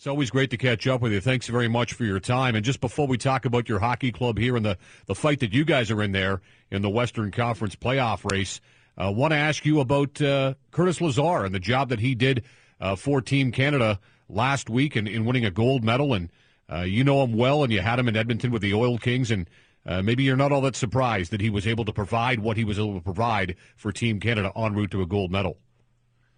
It's always great to catch up with you. Thanks very much for your time. And just before we talk about your hockey club here and the fight that you guys are in there in the Western Conference playoff race, I want to ask you about Curtis Lazar and the job that he did for Team Canada last week in winning a gold medal. And you know him well, and you had him in Edmonton with the Oil Kings. And maybe you're not all that surprised that he was able to provide what he was able to provide for Team Canada en route to a gold medal.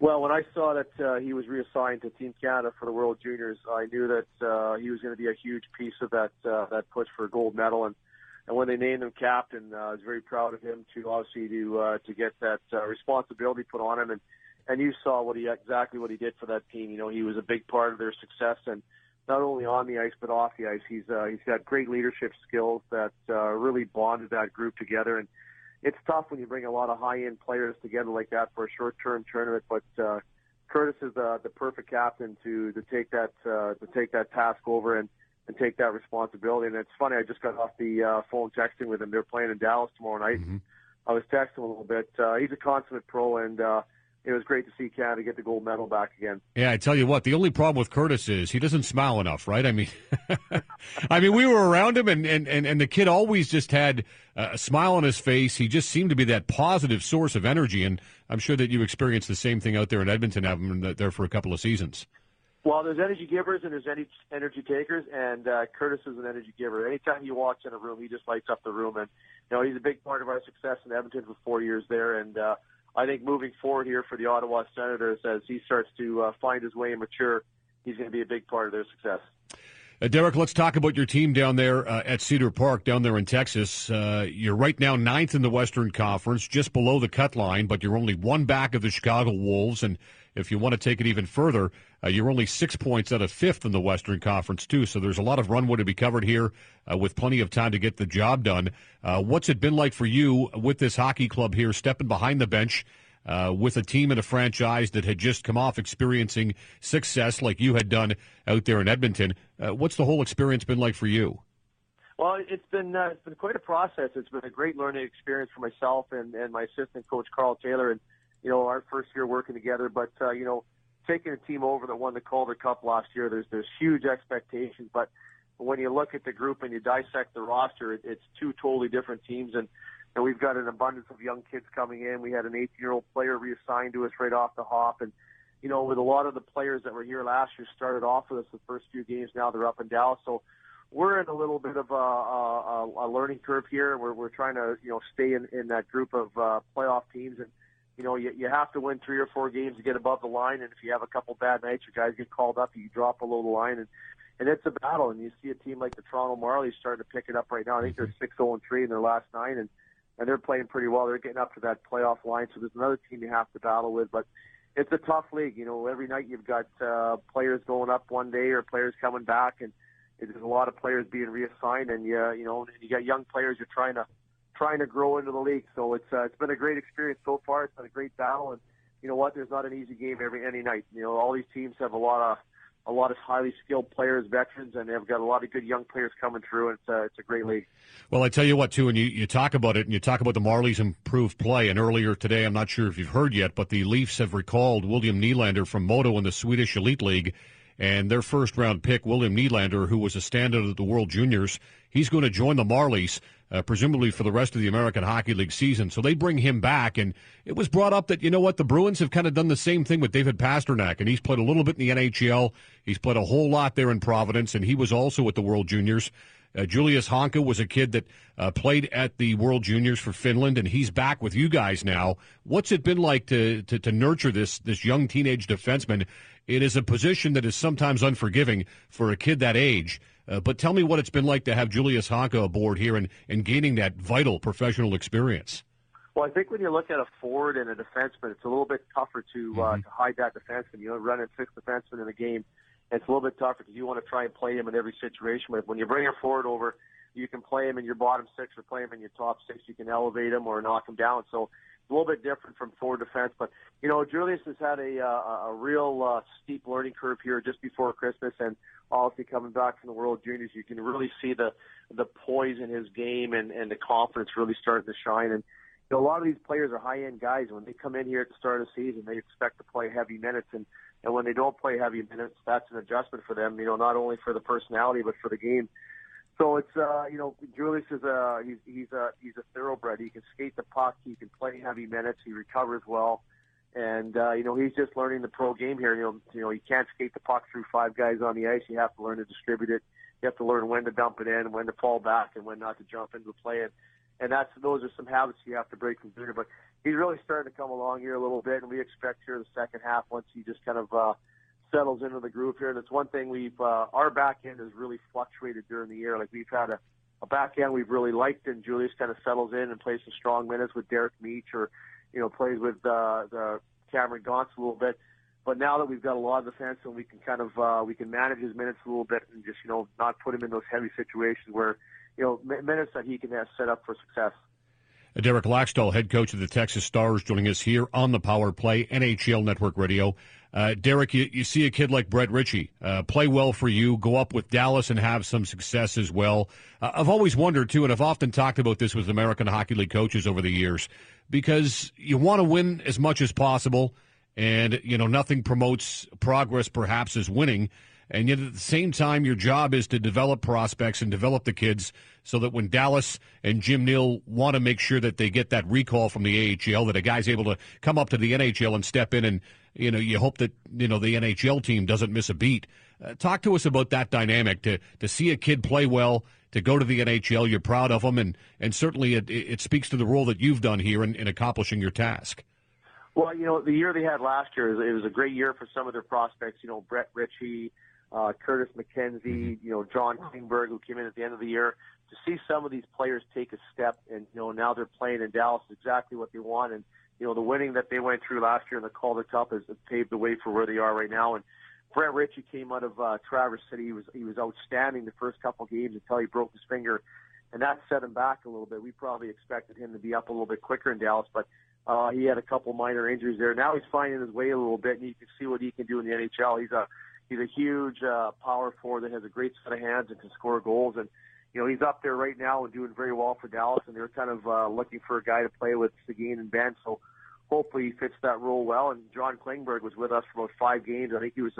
Well, when I saw that he was reassigned to Team Canada for the World Juniors, I knew that he was going to be a huge piece of that push for a gold medal. And when they named him captain, I was very proud of him to get that responsibility put on him. And you saw exactly what he did for that team. You know, he was a big part of their success, and not only on the ice but off the ice. He's got great leadership skills that really bonded that group together. And it's tough when you bring a lot of high-end players together like that for a short-term tournament, but Curtis is the perfect captain to take that task over and take that responsibility. And it's funny, I just got off the phone texting with him. They're playing in Dallas tomorrow night. Mm-hmm. I was texting him a little bit. He's a consummate pro, and it was great to see Canada get the gold medal back again. Yeah, I tell you what, the only problem with Curtis is he doesn't smile enough, right? I mean, we were around him, and the kid always just had a smile on his face. He just seemed to be that positive source of energy, and I'm sure that you experienced the same thing out there in Edmonton, having been there for a couple of seasons. Well, there's energy givers and there's energy takers, and Curtis is an energy giver. Anytime you walk in a room, he just lights up the room, and he's a big part of our success in Edmonton for 4 years there, and I think moving forward here for the Ottawa Senators, as he starts to find his way and mature, he's going to be a big part of their success. Derek, let's talk about your team down there at Cedar Park, down there in Texas. You're right now ninth in the Western Conference, just below the cut line, but you're only one back of the Chicago Wolves. And if you want to take it even further, you're only 6 points out of fifth in the Western Conference, too. So there's a lot of runway to be covered here with plenty of time to get the job done. What's it been like for you with this hockey club here, stepping behind the bench with a team and a franchise that had just come off experiencing success like you had done out there in Edmonton? What's the whole experience been like for you? Well, it's been quite a process. It's been a great learning experience for myself and my assistant coach, Carl Taylor, and, our first year working together. But, taking a team over that won the Calder Cup last year, there's huge expectations. But when you look at the group and you dissect the roster, it's two totally different teams. And we've got an abundance of young kids coming in. We had an 18-year-old player reassigned to us right off the hop. And, with a lot of the players that were here last year started off with us the first few games. Now they're up in Dallas. So we're in a little bit of a learning curve here. We're trying to, stay in that group of playoff teams. And, you have to win 3 or 4 games to get above the line. And if you have a couple bad nights, your guys get called up, you drop below the line. And it's a battle. And you see a team like the Toronto Marlies starting to pick it up right now. I think they're 6-0-3 in their last 9. And they're playing pretty well. They're getting up to that playoff line. So there's another team you have to battle with. But it's a tough league. Every night you've got players going up one day or players coming back. And there's a lot of players being reassigned. And, you got young players you're trying to grow into the league. So it's been a great experience so far. It's been a great battle. And you know what? There's not an easy game any night. All these teams have a lot of highly skilled players, veterans, and they've got a lot of good young players coming through, and it's a great league. Well, I tell you what, too, and you talk about it, and you talk about the Marlies' improved play, and earlier today, I'm not sure if you've heard yet, but the Leafs have recalled William Nylander from Modo in the Swedish Elite League, and their first-round pick, William Nylander, who was a standout at the World Juniors, he's going to join the Marlies, presumably for the rest of the American Hockey League season. So they bring him back, and it was brought up that, the Bruins have kind of done the same thing with David Pasternak, and he's played a little bit in the NHL. He's played a whole lot there in Providence, and he was also at the World Juniors. Julius Honka was a kid that played at the World Juniors for Finland, and he's back with you guys now. What's it been like to nurture this young teenage defenseman? It is a position that is sometimes unforgiving for a kid that age. But tell me what it's been like to have Julius Honka aboard here and gaining that vital professional experience. Well, I think when you look at a forward and a defenseman, it's a little bit tougher to hide that defenseman. Running 6 defensemen in a game, it's a little bit tougher because you want to try and play him in every situation. But when you bring a forward over, you can play him in your bottom 6 or play him in your top 6. You can elevate him or knock him down. So it's a little bit different from forward defense. But, Julius has had a real steep learning curve here just before Christmas. And obviously coming back from the World Juniors, you can really see the poise in his game and the confidence really starting to shine. And a lot of these players are high-end guys. When they come in here at the start of the season, they expect to play heavy minutes. And And when they don't play heavy minutes, that's an adjustment for them, not only for the personality, but for the game. So it's, Julius is he's a thoroughbred. He can skate the puck. He can play heavy minutes. He recovers well. And, he's just learning the pro game here. You can't skate the puck through 5 guys on the ice. You have to learn to distribute it. You have to learn when to dump it in, when to fall back, and when not to jump into the play. And those are some habits you have to break from junior. But he's really starting to come along here a little bit, and we expect here the second half once he just kind of settles into the groove here. And it's one thing our back end has really fluctuated during the year. Like we've had a back end we've really liked, and Julius kind of settles in and plays some strong minutes with Derek Meach or, plays with the Cameron Gauntz a little bit. But now that we've got a lot of defense and we can kind of we can manage his minutes a little bit and just not put him in those heavy situations where minutes that he can have set up for success. Derek Laxdal, head coach of the Texas Stars, joining us here on the Power Play, NHL Network Radio. Derek, you see a kid like Brett Ritchie play well for you, go up with Dallas and have some success as well. I've always wondered, too, and I've often talked about this with American Hockey League coaches over the years, because you want to win as much as possible, and, nothing promotes progress perhaps as winning. And yet at the same time, your job is to develop prospects and develop the kids so that when Dallas and Jim Neal want to make sure that they get that recall from the AHL, that a guy's able to come up to the NHL and step in and, you hope that, the NHL team doesn't miss a beat. Talk to us about that dynamic, to see a kid play well, to go to the NHL. You're proud of him, and certainly it speaks to the role that you've done here in accomplishing your task. Well, the year they had last year, it was a great year for some of their prospects, Brett Ritchie, Curtis McKenzie, John Klingberg, who came in at the end of the year. To see some of these players take a step, and now they're playing in Dallas, exactly what they want. And the winning that they went through last year in the Calder Cup has paved the way for where they are right now. And Brett Ritchie came out of Traverse City. He was outstanding the first couple games until he broke his finger, and that set him back a little bit. We probably expected him to be up a little bit quicker in Dallas, but he had a couple minor injuries there. Now he's finding his way a little bit, and you can see what he can do in the NHL. He's a huge power forward that has a great set of hands and can score goals. And, he's up there right now and doing very well for Dallas, and they're kind of looking for a guy to play with Seguin and Ben. So hopefully he fits that role well. And John Klingberg was with us for about 5 games. I think he was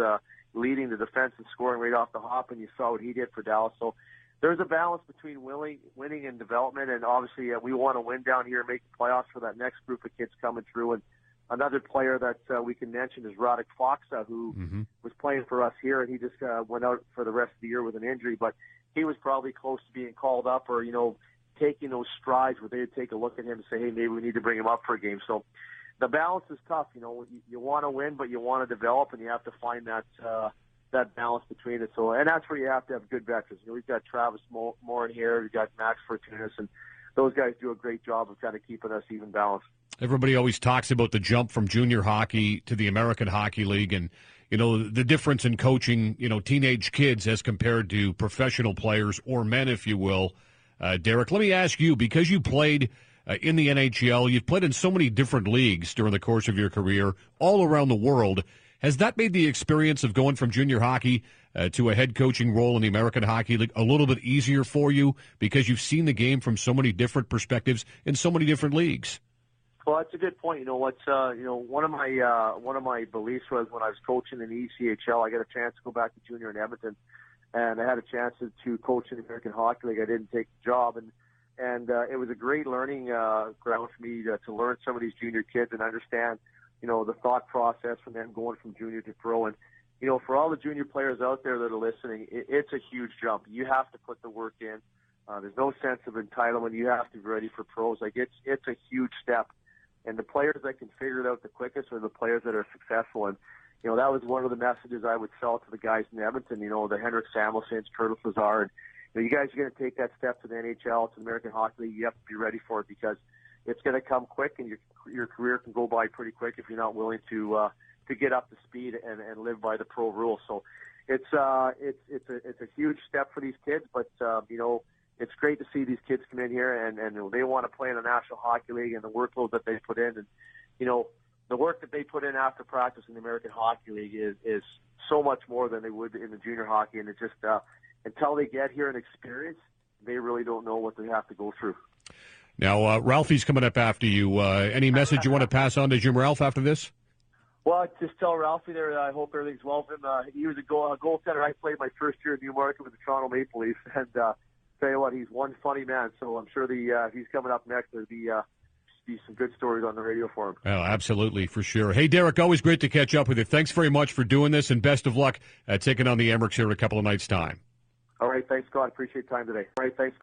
leading the defense and scoring right off the hop, and you saw what he did for Dallas. So there's a balance between winning and development, and obviously we want to win down here and make the playoffs for that next group of kids coming through. And another player that we can mention is Radek Faksa, who was playing for us here, and he just went out for the rest of the year with an injury. But he was probably close to being called up or, taking those strides where they would take a look at him and say, hey, maybe we need to bring him up for a game. So the balance is tough. You want to win, but you want to develop, and you have to find that balance between it. So, and that's where you have to have good veterans. We've got Travis Moore in here. We've got Max Fortunas, and those guys do a great job of kind of keeping us even balanced. Everybody always talks about the jump from junior hockey to the American Hockey League and, the difference in coaching, teenage kids as compared to professional players or men, if you will. Derek, let me ask you, because you played in the NHL, you've played in so many different leagues during the course of your career all around the world. Has that made the experience of going from junior hockey to a head coaching role in the American Hockey League a little bit easier for you because you've seen the game from so many different perspectives in so many different leagues? Well, that's a good point. One of my beliefs was when I was coaching in the ECHL, I got a chance to go back to junior in Edmonton, and I had a chance to coach in the American Hockey League. I didn't take the job, and it was a great learning ground for me to learn some of these junior kids and understand, the thought process from them going from junior to pro. And for all the junior players out there that are listening, it's a huge jump. You have to put the work in. There's no sense of entitlement. You have to be ready for pros. Like it's a huge step. And the players that can figure it out the quickest are the players that are successful. And, that was one of the messages I would sell to the guys in Edmonton, the Henrik Samuelsons, Curtis Lazar. And, you guys are going to take that step to the NHL, to the American Hockey League. You have to be ready for it because it's going to come quick, and your career can go by pretty quick if you're not willing to get up to speed and live by the pro rules. So it's a huge step for these kids, but, it's great to see these kids come in here and they want to play in the National Hockey League and the workload that they put in. And, the work that they put in after practice in the American Hockey League is so much more than they would in the junior hockey. And it just, until they get here and experience, they really don't know what they have to go through. Now, Ralphie's coming up after you. Any message you want to pass on to Jim Ralph after this? Well, just tell Ralphie there. I hope everything's well with him. He was a goaltender. I played my first year in Newmarket with the Toronto Maple Leafs, and tell you what, he's one funny man. So I'm sure if he's coming up next, there'll be some good stories on the radio for him. Oh, absolutely, for sure. Hey, Derek, always great to catch up with you. Thanks very much for doing this, and best of luck taking on the Emmericks here in a couple of nights' time. All right, thanks, Scott. Appreciate your time today. All right, thanks.